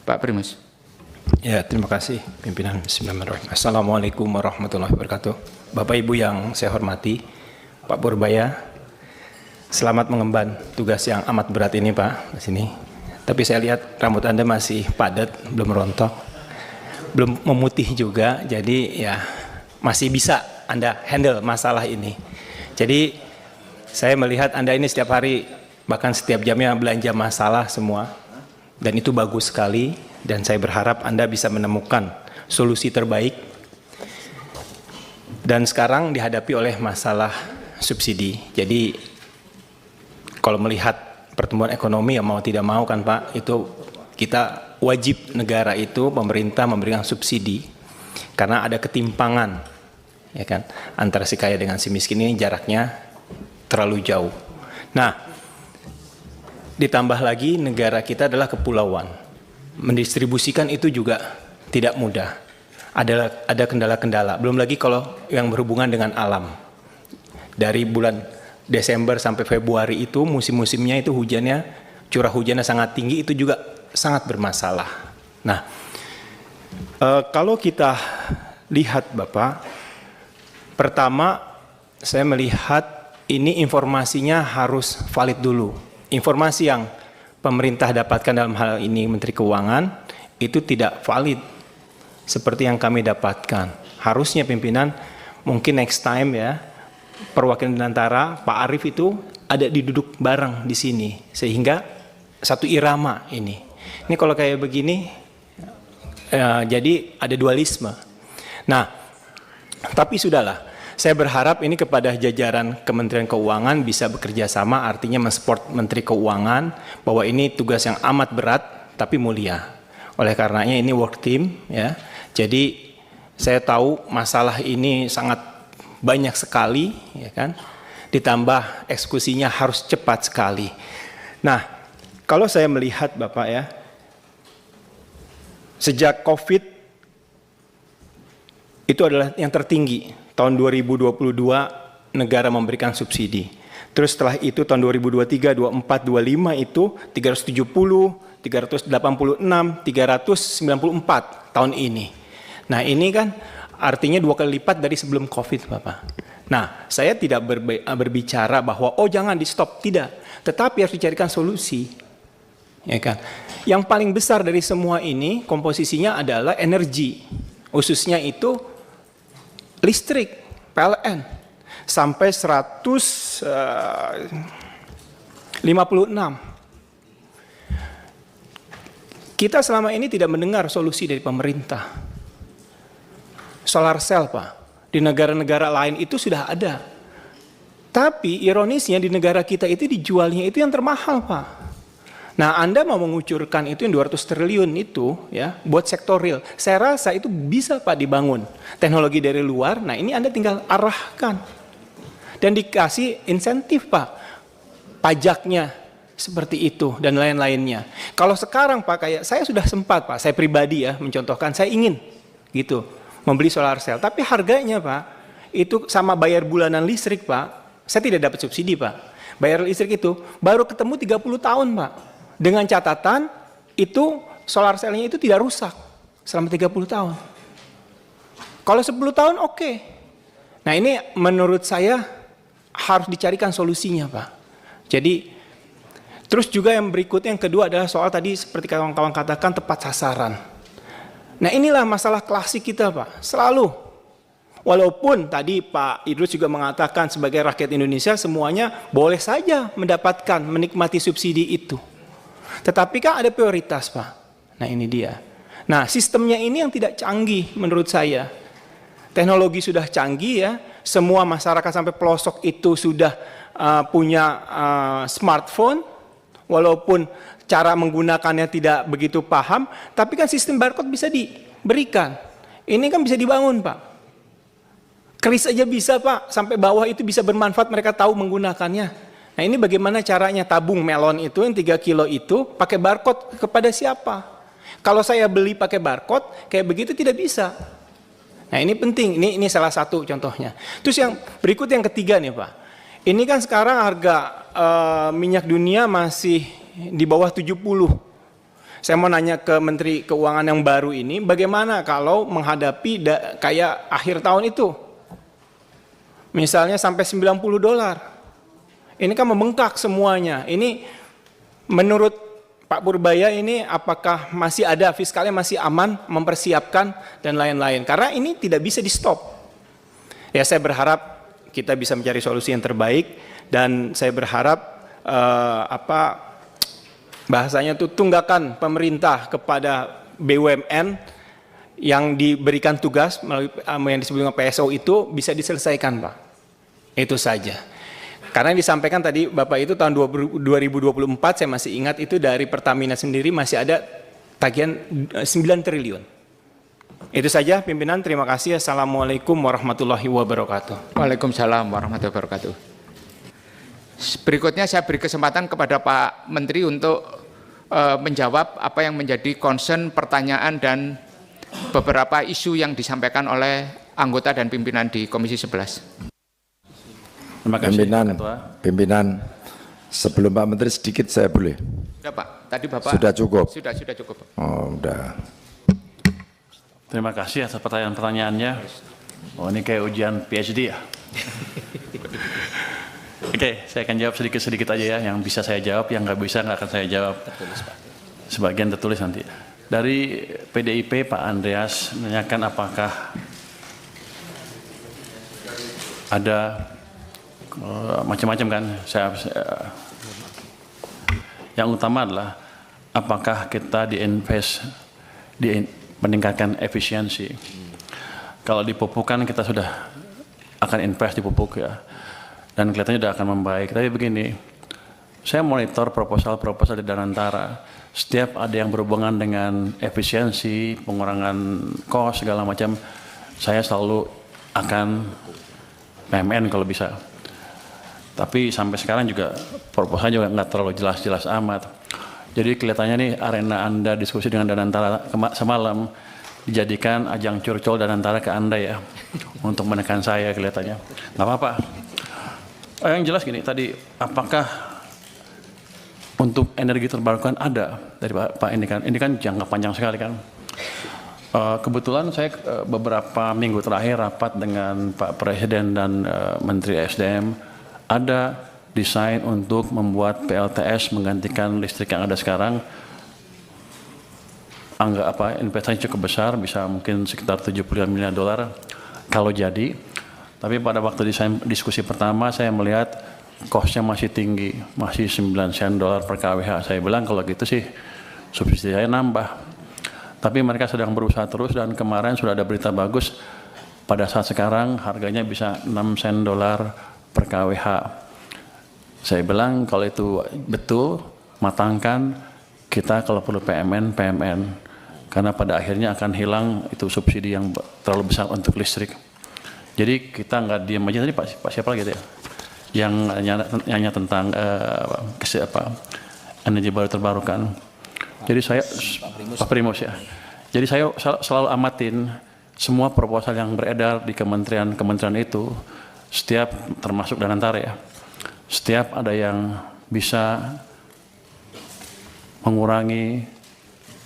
Pak Primus. Ya, terima kasih pimpinan. Bismillahirrahmanirrahim. Assalamualaikum warahmatullahi wabarakatuh. Bapak Ibu yang saya hormati, Pak Purbaya, selamat mengemban tugas yang amat berat ini Pak, di sini. Tapi saya lihat rambut Anda masih padat, belum rontok, belum memutih juga, jadi ya masih bisa Anda handle masalah ini. Jadi saya melihat Anda ini setiap hari, bahkan setiap jamnya belanja masalah semua, dan itu bagus sekali, dan saya berharap Anda bisa menemukan solusi terbaik. Dan sekarang dihadapi oleh masalah subsidi. Jadi kalau melihat pertumbuhan ekonomi yang mau tidak mau kan Pak, itu kita wajib negara itu, pemerintah memberikan subsidi karena ada ketimpangan ya kan antara si kaya dengan si miskin ini jaraknya terlalu jauh. Nah, ditambah lagi negara kita adalah kepulauan. Mendistribusikan itu juga tidak mudah. Ada kendala-kendala. Belum lagi kalau yang berhubungan dengan alam. Dari bulan Desember sampai Februari itu musim-musimnya itu hujannya, curah hujannya sangat tinggi, itu juga sangat bermasalah. Nah, kalau kita lihat Bapak, pertama saya melihat ini informasinya harus valid dulu. Informasi yang pemerintah dapatkan dalam hal ini Menteri Keuangan itu tidak valid seperti yang kami dapatkan. Harusnya pimpinan mungkin next time ya, perwakilan antara Pak Arief itu ada duduk bareng di sini sehingga satu irama ini. Ini kalau kayak begini jadi ada dualisme. Nah, tapi sudahlah. Saya berharap ini kepada jajaran Kementerian Keuangan bisa bekerja sama, artinya mensupport Menteri Keuangan bahwa ini tugas yang amat berat tapi mulia. Oleh karenanya ini work team ya. Jadi saya tahu masalah ini sangat banyak sekali ya kan. Ditambah eksekusinya harus cepat sekali. Nah, kalau saya melihat Bapak ya, sejak Covid itu adalah yang tertinggi. Tahun 2022 negara memberikan subsidi. Terus setelah itu tahun 2023, 24, 25 itu 370, 386, 394 tahun ini. Nah ini kan artinya 2 kali lipat dari sebelum Covid Bapak. Nah saya tidak berbicara bahwa oh jangan di stop, tidak. Tetapi harus dicarikan solusi. Ya kan? Yang paling besar dari semua ini komposisinya adalah energi. Khususnya itu listrik, PLN, sampai 156. Kita selama ini tidak mendengar solusi dari pemerintah. Solar cell Pak, di negara-negara lain itu sudah ada. Tapi ironisnya di negara kita itu dijualnya itu yang termahal Pak. Nah, Anda mau mengucurkan itu yang 200 triliun itu ya buat sektor real. Saya rasa itu bisa Pak dibangun. Teknologi dari luar, nah ini Anda tinggal arahkan. Dan dikasih insentif Pak. Pajaknya seperti itu dan lain-lainnya. Kalau sekarang Pak kayak saya sudah sempat Pak, saya pribadi ya mencontohkan, saya ingin gitu membeli solar cell. Tapi harganya Pak, itu sama bayar bulanan listrik Pak, saya tidak dapat subsidi Pak. Bayar listrik itu baru ketemu 30 tahun Pak. Dengan catatan itu solar cell-nya itu tidak rusak selama 30 tahun. Kalau 10 tahun oke. Nah ini menurut saya harus dicarikan solusinya Pak. Jadi terus juga yang berikutnya yang kedua adalah soal tadi seperti kawan-kawan katakan tepat sasaran. Nah inilah masalah klasik kita Pak. Selalu. Walaupun tadi Pak Idrus juga mengatakan sebagai rakyat Indonesia semuanya boleh saja mendapatkan menikmati subsidi itu. Tetapi kan ada prioritas Pak. Nah ini dia. Nah sistemnya ini yang tidak canggih menurut saya. Teknologi sudah canggih ya. Semua masyarakat sampai pelosok itu sudah punya smartphone. Walaupun cara menggunakannya tidak begitu paham. Tapi kan sistem barcode bisa diberikan. Ini kan bisa dibangun Pak. Kris aja bisa Pak. Sampai bawah itu bisa bermanfaat, mereka tahu menggunakannya. Nah ini bagaimana caranya tabung melon itu yang 3 kilo itu pakai barcode kepada siapa? Kalau saya beli pakai barcode kayak begitu tidak bisa. Nah ini penting, ini salah satu contohnya. Terus yang berikut yang ketiga nih Pak. Ini kan sekarang harga minyak dunia masih di bawah 70. Saya mau nanya ke Menteri Keuangan yang baru ini, bagaimana kalau menghadapi kayak akhir tahun itu? Misalnya sampai $90. Ini kan membengkak semuanya. Ini menurut Pak Purbaya ini apakah masih ada fiskalnya masih aman, mempersiapkan dan lain-lain. Karena ini tidak bisa di stop. Ya saya berharap kita bisa mencari solusi yang terbaik dan saya berharap bahasanya itu tunggakan pemerintah kepada BUMN yang diberikan tugas melalui yang disebut dengan PSO itu bisa diselesaikan, Pak. Itu saja. Karena yang disampaikan tadi Bapak itu tahun 2024 saya masih ingat itu dari Pertamina sendiri masih ada tagihan 9 triliun. Itu saja pimpinan, terima kasih. Assalamualaikum warahmatullahi wabarakatuh. Waalaikumsalam warahmatullahi wabarakatuh. Berikutnya saya beri kesempatan kepada Pak Menteri untuk menjawab apa yang menjadi concern, pertanyaan dan beberapa isu yang disampaikan oleh anggota dan pimpinan di Komisi 11. Terima kasih, pimpinan. Sebelum Pak Menteri sedikit saya boleh. Sudah Pak, tadi Bapak. Sudah cukup. Sudah cukup. Oh, udah. Terima kasih atas pertanyaan-pertanyaannya. Oh, ini kayak ujian PhD ya. Oke, saya akan jawab sedikit-sedikit aja ya. Yang bisa saya jawab, yang nggak bisa nggak akan saya jawab. Tertulis, Pak. Sebagian tertulis nanti. Dari PDIP Pak Andreas menanyakan apakah ada macam-macam kan. Yang utama adalah apakah kita meningkatkan efisiensi. Kalau di pupuk kan kita sudah akan invest di pupuk ya. Dan kelihatannya sudah akan membaik. Tapi begini, saya monitor proposal-proposal di Danantara. Setiap ada yang berhubungan dengan efisiensi, pengurangan kos, segala macam, saya selalu akan PMN kalau bisa. Tapi sampai sekarang juga proposalnya juga nggak terlalu jelas-jelas amat. Jadi kelihatannya nih arena Anda diskusi dengan Danantara semalam dijadikan ajang curcol Danantara ke Anda ya. Untuk menekan saya kelihatannya. Nggak apa-apa. Yang jelas gini tadi, apakah untuk energi terbarukan ada dari Pak ini kan jangka panjang sekali kan. Kebetulan saya beberapa minggu terakhir rapat dengan Pak Presiden dan Menteri SDM, ada desain untuk membuat PLTS menggantikan listrik yang ada sekarang. Investasi cukup besar, bisa mungkin sekitar $75 miliar kalau jadi. Tapi pada waktu diskusi pertama saya melihat kosnya masih tinggi, masih 9 sen dolar per kWh. Saya bilang kalau gitu sih subsidi saya nambah. Tapi mereka sedang berusaha terus dan kemarin sudah ada berita bagus. Pada saat sekarang harganya bisa 6 sen dolar per kWh. Saya bilang kalau itu betul, matangkan kita kalau perlu PMN. Karena pada akhirnya akan hilang itu subsidi yang terlalu besar untuk listrik. Jadi kita nggak diam aja. Tadi Pak siapa lagi ya? Yang nanya tentang energi baru terbarukan. Jadi saya Pak Primus ya. Jadi saya selalu amatin semua proposal yang beredar di kementerian itu, setiap termasuk Danantara ya. Setiap ada yang bisa mengurangi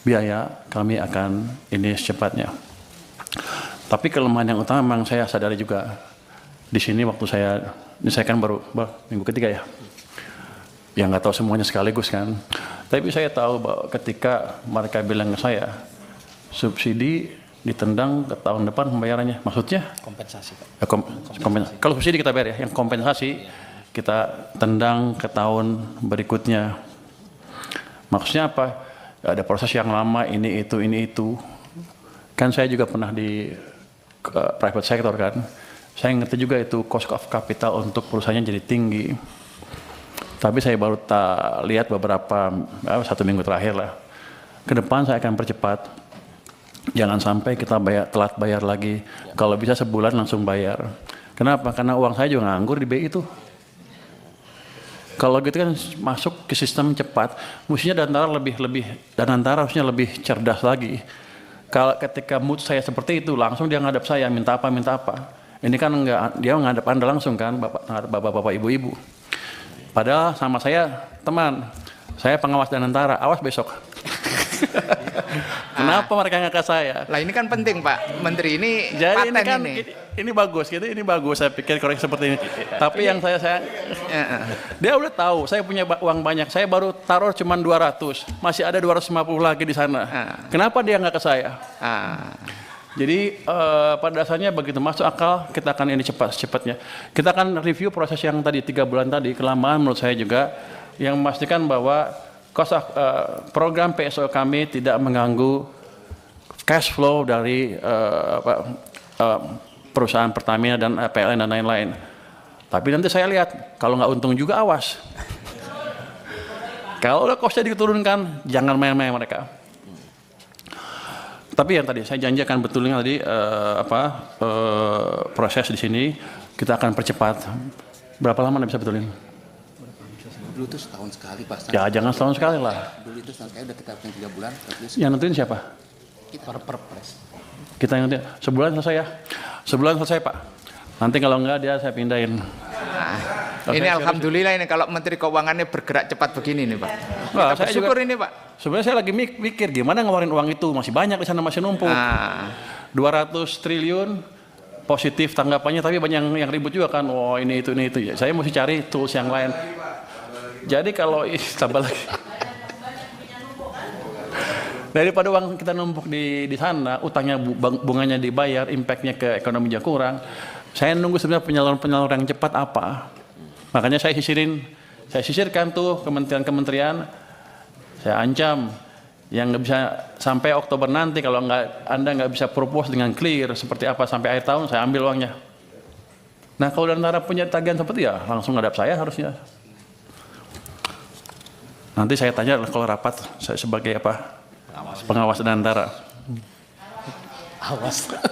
biaya, kami akan ini secepatnya. Tapi kelemahan yang utama memang saya sadari juga di sini waktu ini saya kan baru minggu ketiga ya, yang nggak tahu semuanya sekaligus kan. Tapi saya tahu bahwa ketika mereka bilang ke saya subsidi ditendang ke tahun depan pembayarannya, maksudnya kompensasi. Kompensasi. Kalau subsidi kita bayar ya, yang kompensasi kita tendang ke tahun berikutnya. Maksudnya apa? Ada proses yang lama ini itu. Kan saya juga pernah di private sector kan, saya ngerti juga itu cost of capital untuk perusahaannya jadi tinggi. Tapi saya baru lihat beberapa 1 minggu terakhir lah. Ke depan saya akan percepat. Jangan sampai kita telat bayar lagi. Kalau bisa sebulan langsung bayar. Kenapa? Karena uang saya juga nganggur di BI itu. Kalau gitu kan masuk ke sistem cepat, mestinya Danantara harusnya lebih cerdas lagi. Kalau ketika mood saya seperti itu, langsung dia ngadap saya, minta apa. Ini kan enggak, dia ngadap Anda langsung kan, bapak-bapak, ibu-ibu. Padahal sama saya, teman, saya pengawas Danantara, awas besok. Kenapa mereka nggak ke saya? Lah ini kan penting Pak Menteri, ini Jadi ini paten kan ini. ini bagus gitu, ini bagus saya pikir koreksi seperti ini. Tapi yang saya dia udah tahu saya punya uang banyak, saya baru taruh cuma 200, masih ada 250 lagi di sana. Kenapa dia nggak ke saya? Jadi pada dasarnya begitu masuk akal kita akan ini cepatnya. Kita akan review proses yang tadi 3 bulan tadi, kelamaan menurut saya juga, yang memastikan bahwa program PSO kami tidak mengganggu cash flow dari perusahaan Pertamina dan PLN dan lain-lain. Tapi nanti saya lihat, kalau nggak untung juga awas. Kalau udah costnya diturunkan, jangan main-main mereka. Tapi yang tadi saya janji akan betulin tadi proses di sini kita akan percepat. Berapa lama Anda bisa betulin? Dulu itu setahun sekali Pak. Ya jangan setahun sekali lah. Dulu itu setahun sekali udah kita bikin 3 bulan. Yang nentuin siapa? Kita perpres. Kita yang nentuin. Sebulan selesai ya? Sebulan selesai Pak. Nanti kalau enggak dia saya pindahin. Ini alhamdulillah ini kalau Menteri Keuangannya bergerak cepat begini nih Pak. Wah, Kita bersyukur juga, ini Pak. Sebenarnya saya lagi mikir gimana ngeluarin uang itu, masih banyak di sana, masih numpuk. 200 triliun positif tanggapannya, tapi banyak yang ribut juga kan. Oh ini itu ya. Saya mesti cari tools yang lain. Jadi kalau tambah lagi daripada uang kita numpuk di sana, utangnya bunganya dibayar, impactnya ke ekonominya kurang. Saya nunggu sebenarnya penyaluran yang cepat apa. Makanya saya sisirkan tuh kementerian-kementerian. Saya ancam yang nggak bisa sampai Oktober nanti kalau Anda nggak bisa propose dengan clear seperti apa sampai akhir tahun, saya ambil uangnya. Nah kalau Danantara punya tagihan seperti ya langsung ngadap saya harusnya. Nanti saya tanya kalau rapat saya sebagai apa? Pengawas Danantara.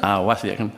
Awas ya kan.